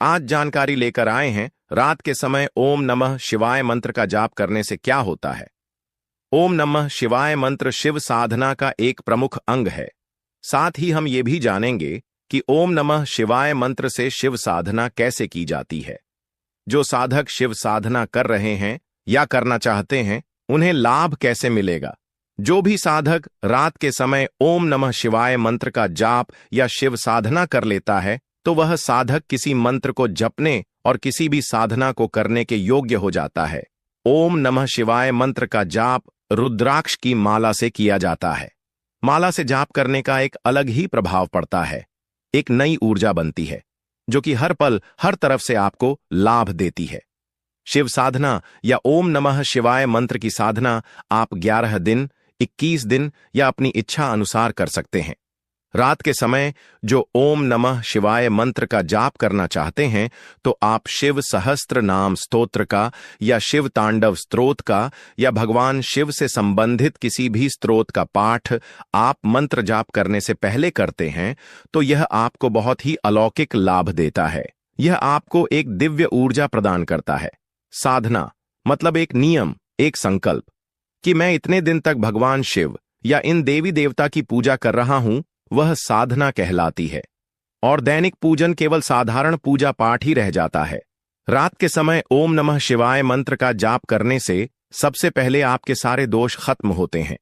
आज जानकारी लेकर आए हैं रात के समय ओम नमः शिवाय मंत्र का जाप करने से क्या होता है। ओम नमः शिवाय मंत्र शिव साधना का एक प्रमुख अंग है। साथ ही हम ये भी जानेंगे कि ओम नमः शिवाय मंत्र से शिव साधना कैसे की जाती है। जो साधक शिव साधना कर रहे हैं या करना चाहते हैं, उन्हें लाभ कैसे मिलेगा। जो भी साधक रात के समय ओम नमः शिवाय मंत्र का जाप या शिव साधना कर लेता है, तो वह साधक किसी मंत्र को जपने और किसी भी साधना को करने के योग्य हो जाता है। ओम नमः शिवाय मंत्र का जाप रुद्राक्ष की माला से किया जाता है। माला से जाप करने का एक अलग ही प्रभाव पड़ता है। एक नई ऊर्जा बनती है जो कि हर पल हर तरफ से आपको लाभ देती है। शिव साधना या ओम नमः शिवाय मंत्र की साधना आप 11 दिन, 21 दिन या अपनी इच्छा अनुसार कर सकते हैं। रात के समय जो ओम नमः शिवाय मंत्र का जाप करना चाहते हैं, तो आप शिव सहस्त्र नाम स्तोत्र का या शिव तांडव स्तोत्र का या भगवान शिव से संबंधित किसी भी स्तोत्र का पाठ आप मंत्र जाप करने से पहले करते हैं, तो यह आपको बहुत ही अलौकिक लाभ देता है। यह आपको एक दिव्य ऊर्जा प्रदान करता है। साधना मतलब एक नियम, एक संकल्प कि मैं इतने दिन तक भगवान शिव या इन देवी देवता की पूजा कर रहा हूं, वह साधना कहलाती है। और दैनिक पूजन केवल साधारण पूजा पाठ ही रह जाता है। रात के समय ओम नमः शिवाय मंत्र का जाप करने से सबसे पहले आपके सारे दोष खत्म होते हैं।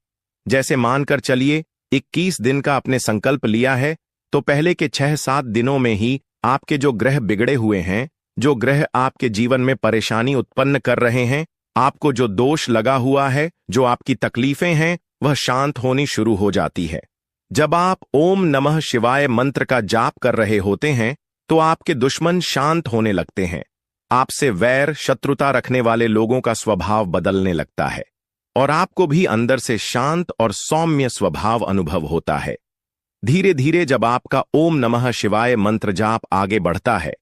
जैसे मानकर चलिए 21 दिन का आपने संकल्प लिया है, तो पहले के 6-7 दिनों में ही आपके जो ग्रह बिगड़े हुए हैं, जो ग्रह आपके जीवन में परेशानी उत्पन्न कर रहे हैं, आपको जो दोष लगा हुआ है, जो आपकी तकलीफें हैं, वह शांत होनी शुरू हो जाती है। जब आप ओम नमः शिवाय मंत्र का जाप कर रहे होते हैं, तो आपके दुश्मन शांत होने लगते हैं। आपसे वैर शत्रुता रखने वाले लोगों का स्वभाव बदलने लगता है और आपको भी अंदर से शांत और सौम्य स्वभाव अनुभव होता है। धीरे धीरे जब आपका ओम नमः शिवाय मंत्र जाप आगे बढ़ता है,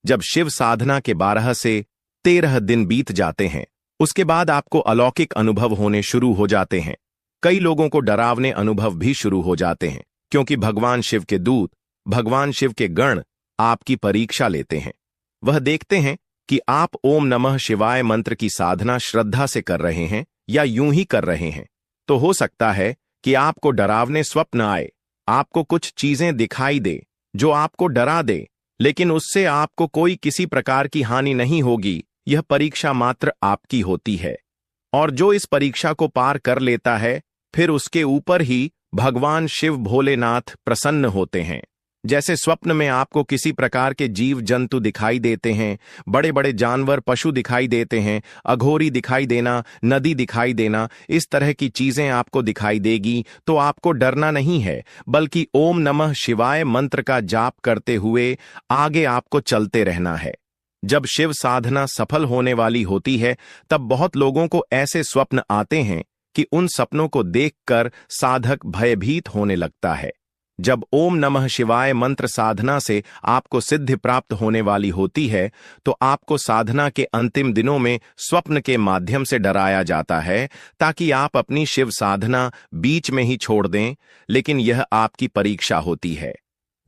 जब शिव साधना के 12 से 13 दिन बीत जाते हैं, उसके बाद आपको अलौकिक अनुभव होने शुरू हो जाते हैं। कई लोगों को डरावने अनुभव भी शुरू हो जाते हैं, क्योंकि भगवान शिव के दूत, भगवान शिव के गण आपकी परीक्षा लेते हैं। वह देखते हैं कि आप ओम नमः शिवाय मंत्र की साधना श्रद्धा से कर रहे हैं या यूं ही कर रहे हैं। तो हो सकता है कि आपको डरावने स्वप्न आए, आपको कुछ चीजें दिखाई दे जो आपको डरा दे, लेकिन उससे आपको कोई किसी प्रकार की हानि नहीं होगी। यह परीक्षा मात्र आपकी होती है। और जो इस परीक्षा को पार कर लेता है, फिर उसके ऊपर ही भगवान शिव भोलेनाथ प्रसन्न होते हैं। जैसे स्वप्न में आपको किसी प्रकार के जीव जंतु दिखाई देते हैं, बड़े बड़े जानवर पशु दिखाई देते हैं, अघोरी दिखाई देना, नदी दिखाई देना, इस तरह की चीजें आपको दिखाई देगी, तो आपको डरना नहीं है, बल्कि ओम नमः शिवाय मंत्र का जाप करते हुए आगे आपको चलते रहना है। जब शिव साधना सफल होने वाली होती है, तब बहुत लोगों को ऐसे स्वप्न आते हैं कि उन सपनों को देखकर साधक भयभीत होने लगता है। जब ओम नमः शिवाय मंत्र साधना से आपको सिद्धि प्राप्त होने वाली होती है, तो आपको साधना के अंतिम दिनों में स्वप्न के माध्यम से डराया जाता है, ताकि आप अपनी शिव साधना बीच में ही छोड़ दें। लेकिन यह आपकी परीक्षा होती है।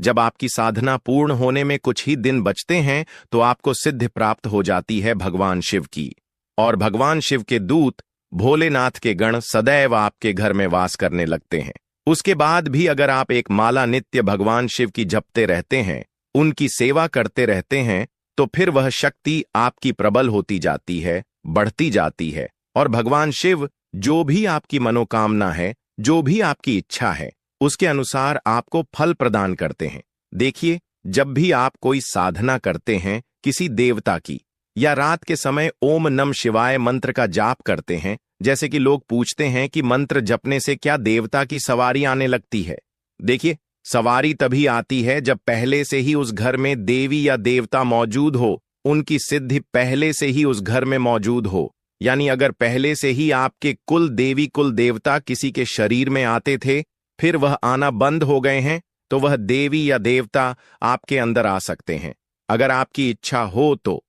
जब आपकी साधना पूर्ण होने में कुछ ही दिन बचते हैं, तो आपको सिद्धि प्राप्त हो जाती है भगवान शिव की। और भगवान शिव के दूत भोलेनाथ के गण सदैव आपके घर में वास करने लगते हैं। उसके बाद भी अगर आप एक माला नित्य भगवान शिव की जपते रहते हैं, उनकी सेवा करते रहते हैं, तो फिर वह शक्ति आपकी प्रबल होती जाती है, बढ़ती जाती है। और भगवान शिव जो भी आपकी मनोकामना है, जो भी आपकी इच्छा है, उसके अनुसार आपको फल प्रदान करते हैं। देखिए, जब भी आप कोई साधना करते हैं किसी देवता की, या रात के समय ओम नमः शिवाय मंत्र का जाप करते हैं, जैसे कि लोग पूछते हैं कि मंत्र जपने से क्या देवता की सवारी आने लगती है। देखिए, सवारी तभी आती है जब पहले से ही उस घर में देवी या देवता मौजूद हो, उनकी सिद्धि पहले से ही उस घर में मौजूद हो। यानी अगर पहले से ही आपके कुल देवी कुल देवता किसी के शरीर में आते थे, फिर वह आना बंद हो गए हैं, तो वह देवी या देवता आपके अंदर आ सकते हैं। अगर आपकी इच्छा हो तो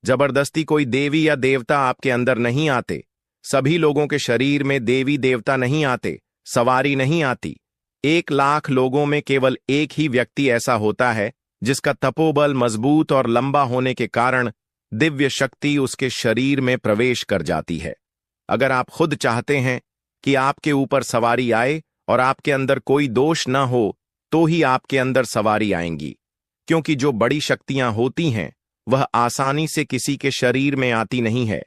जबरदस्ती कोई देवी या देवता आपके अंदर नहीं आते। सभी लोगों के शरीर में देवी देवता नहीं आते, सवारी नहीं आती। 1 लाख लोगों में केवल एक ही व्यक्ति ऐसा होता है जिसका तपोबल मजबूत और लंबा होने के कारण दिव्य शक्ति उसके शरीर में प्रवेश कर जाती है। अगर आप खुद चाहते हैं कि आपके ऊपर सवारी आए और आपके अंदर कोई दोष न हो, तो ही आपके अंदर सवारी आएंगी, क्योंकि जो बड़ी शक्तियां होती हैं वह आसानी से किसी के शरीर में आती नहीं है।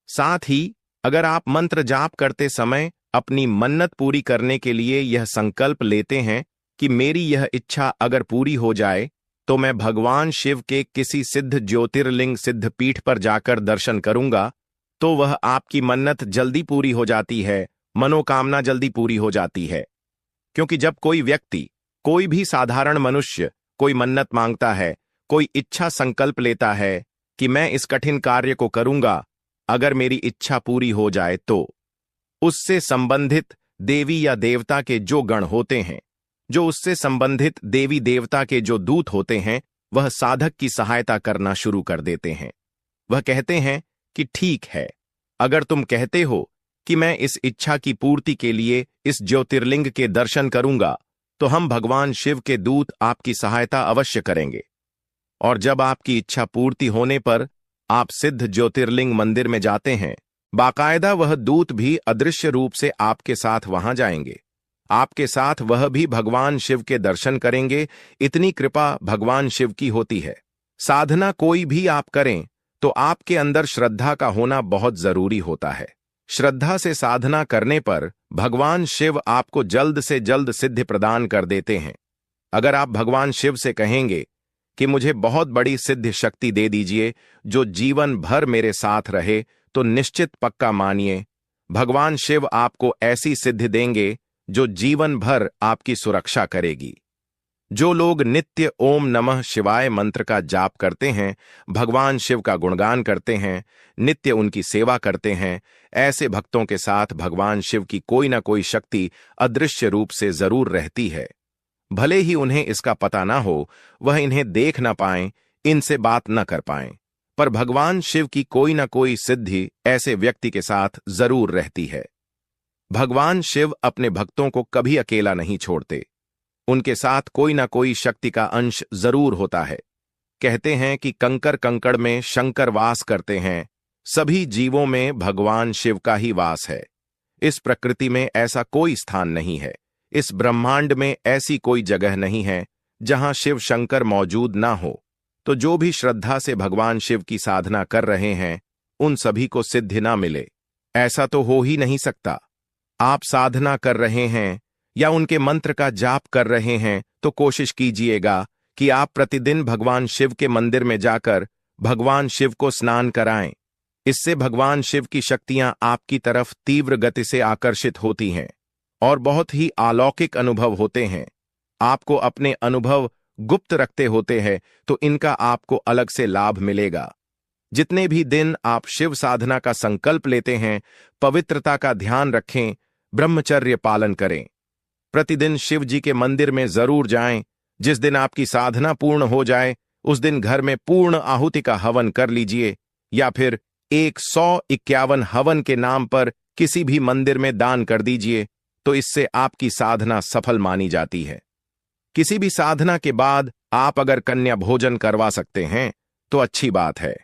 साथ ही अगर आप मंत्र जाप करते समय अपनी मन्नत पूरी करने के लिए यह संकल्प लेते हैं कि मेरी यह इच्छा अगर पूरी हो जाए तो मैं भगवान शिव के किसी सिद्ध ज्योतिर्लिंग सिद्ध पीठ पर जाकर दर्शन करूंगा, तो वह आपकी मन्नत जल्दी पूरी हो जाती है, मनोकामना जल्दी पूरी हो जाती है। क्योंकि जब कोई व्यक्ति, कोई भी साधारण मनुष्य कोई मन्नत मांगता है, कोई इच्छा संकल्प लेता है कि मैं इस कठिन कार्य को करूंगा, अगर मेरी इच्छा पूरी हो जाए तो उससे संबंधित देवी या देवता के जो गण होते हैं, जो उससे संबंधित देवी देवता के जो दूत होते हैं, वह साधक की सहायता करना शुरू कर देते हैं। वह कहते हैं कि ठीक है, अगर तुम कहते हो कि मैं इस इच्छा की पूर्ति के लिए इस ज्योतिर्लिंग के दर्शन करूंगा, तो हम भगवान शिव के दूत आपकी सहायता अवश्य करेंगे। और जब आपकी इच्छा पूर्ति होने पर आप सिद्ध ज्योतिर्लिंग मंदिर में जाते हैं, बाकायदा वह दूत भी अदृश्य रूप से आपके साथ वहां जाएंगे, आपके साथ वह भी भगवान शिव के दर्शन करेंगे। इतनी कृपा भगवान शिव की होती है। साधना कोई भी आप करें तो आपके अंदर श्रद्धा का होना बहुत जरूरी होता है। श्रद्धा से साधना करने पर भगवान शिव आपको जल्द से जल्द सिद्धि प्रदान कर देते हैं। अगर आप भगवान शिव से कहेंगे कि मुझे बहुत बड़ी सिद्ध शक्ति दे दीजिए जो जीवन भर मेरे साथ रहे, तो निश्चित पक्का मानिए भगवान शिव आपको ऐसी सिद्धि देंगे जो जीवन भर आपकी सुरक्षा करेगी। जो लोग नित्य ओम नमः शिवाय मंत्र का जाप करते हैं, भगवान शिव का गुणगान करते हैं, नित्य उनकी सेवा करते हैं, ऐसे भक्तों के साथ भगवान शिव की कोई ना कोई शक्ति अदृश्य रूप से जरूर रहती है। भले ही उन्हें इसका पता ना हो, वह इन्हें देख ना पाएं, इनसे बात न कर पाएं, पर भगवान शिव की कोई ना कोई सिद्धि ऐसे व्यक्ति के साथ जरूर रहती है। भगवान शिव अपने भक्तों को कभी अकेला नहीं छोड़ते, उनके साथ कोई ना कोई शक्ति का अंश जरूर होता है। कहते हैं कि कंकर कंकड़ में शंकर वास करते हैं, सभी जीवों में भगवान शिव का ही वास है। इस प्रकृति में ऐसा कोई स्थान नहीं है, इस ब्रह्मांड में ऐसी कोई जगह नहीं है जहां शिव शंकर मौजूद ना हो। तो जो भी श्रद्धा से भगवान शिव की साधना कर रहे हैं, उन सभी को सिद्धि ना मिले, ऐसा तो हो ही नहीं सकता। आप साधना कर रहे हैं या उनके मंत्र का जाप कर रहे हैं, तो कोशिश कीजिएगा कि आप प्रतिदिन भगवान शिव के मंदिर में जाकर भगवान शिव को स्नान कराएं। इससे भगवान शिव की शक्तियां आपकी तरफ तीव्र गति से आकर्षित होती हैं और बहुत ही अलौकिक अनुभव होते हैं। आपको अपने अनुभव गुप्त रखते होते हैं, तो इनका आपको अलग से लाभ मिलेगा। जितने भी दिन आप शिव साधना का संकल्प लेते हैं, पवित्रता का ध्यान रखें, ब्रह्मचर्य पालन करें। प्रतिदिन शिव जी के मंदिर में जरूर जाएं। जिस दिन आपकी साधना पूर्ण हो जाए, उस दिन घर में पूर्ण आहुति का हवन कर लीजिए, या फिर 151 हवन के नाम पर किसी भी मंदिर में दान कर दीजिए, तो इससे आपकी साधना सफल मानी जाती है। किसी भी साधना के बाद आप अगर कन्या भोजन करवा सकते हैं तो अच्छी बात है,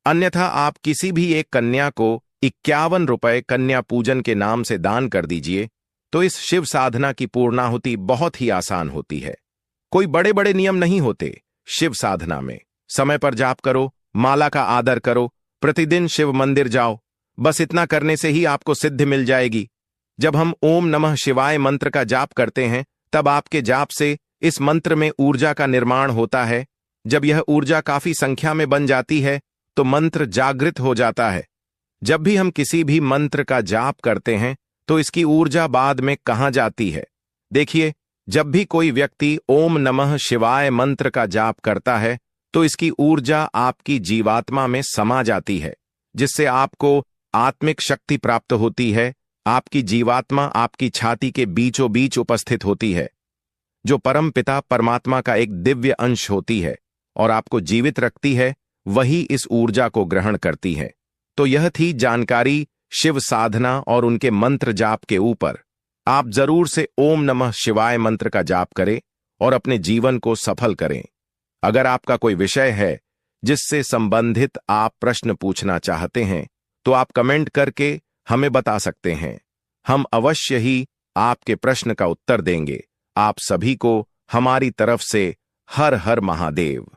अन्यथा आप किसी भी एक कन्या को 51 रुपए कन्या पूजन के नाम से दान कर दीजिए, तो इस शिव साधना की पूर्णाहुति बहुत ही आसान होती है। कोई बड़े बड़े नियम नहीं होते शिव साधना में। समय पर जाप करो, माला का आदर करो, प्रतिदिन शिव मंदिर जाओ, बस इतना करने से ही आपको सिद्धि मिल जाएगी। जब हम ओम नमः शिवाय मंत्र का जाप करते हैं, तब आपके जाप से इस मंत्र में ऊर्जा का निर्माण होता है। जब यह ऊर्जा काफी संख्या में बन जाती है, तो मंत्र जागृत हो जाता है। जब भी हम किसी भी मंत्र का जाप करते हैं, तो इसकी ऊर्जा बाद में कहां जाती है? देखिए, जब भी कोई व्यक्ति ओम नमः शिवाय मंत्र का जाप करता है, तो इसकी ऊर्जा आपकी जीवात्मा में समा जाती है, जिससे आपको आत्मिक शक्ति प्राप्त होती है। आपकी जीवात्मा आपकी छाती के बीचों बीच उपस्थित होती है, जो परम पिता परमात्मा का एक दिव्य अंश होती है और आपको जीवित रखती है, वही इस ऊर्जा को ग्रहण करती है। तो यह थी जानकारी शिव साधना और उनके मंत्र जाप के ऊपर। आप जरूर से ओम नमः शिवाय मंत्र का जाप करें और अपने जीवन को सफल करें। अगर आपका कोई विषय है जिससे संबंधित आप प्रश्न पूछना चाहते हैं तो आप कमेंट करके हमें बता सकते हैं। हम अवश्य ही आपके प्रश्न का उत्तर देंगे। आप सभी को हमारी तरफ से हर हर महादेव।